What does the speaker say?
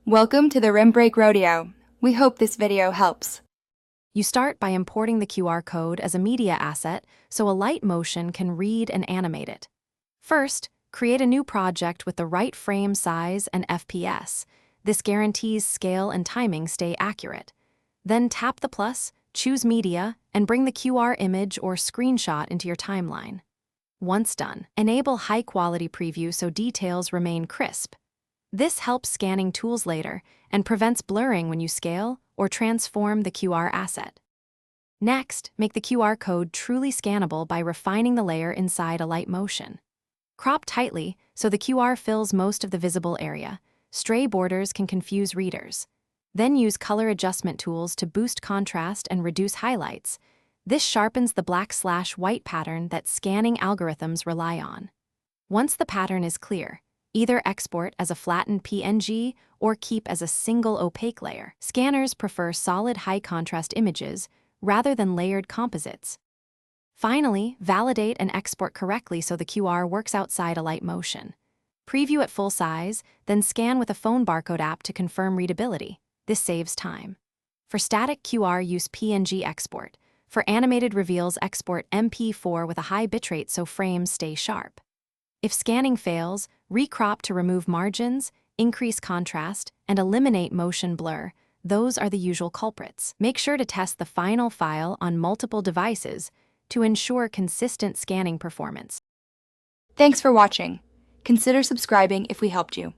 Welcome to the Rim Break Rodeo. We hope this video helps. You start by importing the QR code as a media asset so Alight Motion can read and animate it. First, create a new project with the right frame size and FPS. This guarantees scale and timing stay accurate. Then tap the plus, choose Media, and bring the QR image or screenshot into your timeline. Once done, enable high-quality preview so details remain crisp. This helps scanning tools later and prevents blurring when you scale or transform the QR asset. Next, make the QR code truly scannable by refining the layer inside Alight Motion. Crop tightly so the QR fills most of the visible area. Stray borders can confuse readers. Then use color adjustment tools to boost contrast and reduce highlights. This sharpens the black/white pattern that scanning algorithms rely on. Once the pattern is clear, either export as a flattened PNG or keep as a single opaque layer. Scanners prefer solid high-contrast images rather than layered composites. Finally, validate and export correctly so the QR works outside Alight Motion. Preview at full size, then scan with a phone barcode app to confirm readability. This saves time. For static QR, use PNG export. For animated reveals, export MP4 with a high bitrate so frames stay sharp. If scanning fails, recrop to remove margins, increase contrast, and eliminate motion blur. Those are the usual culprits. Make sure to test the final file on multiple devices to ensure consistent scanning performance. Thanks for watching. Consider subscribing if we helped you.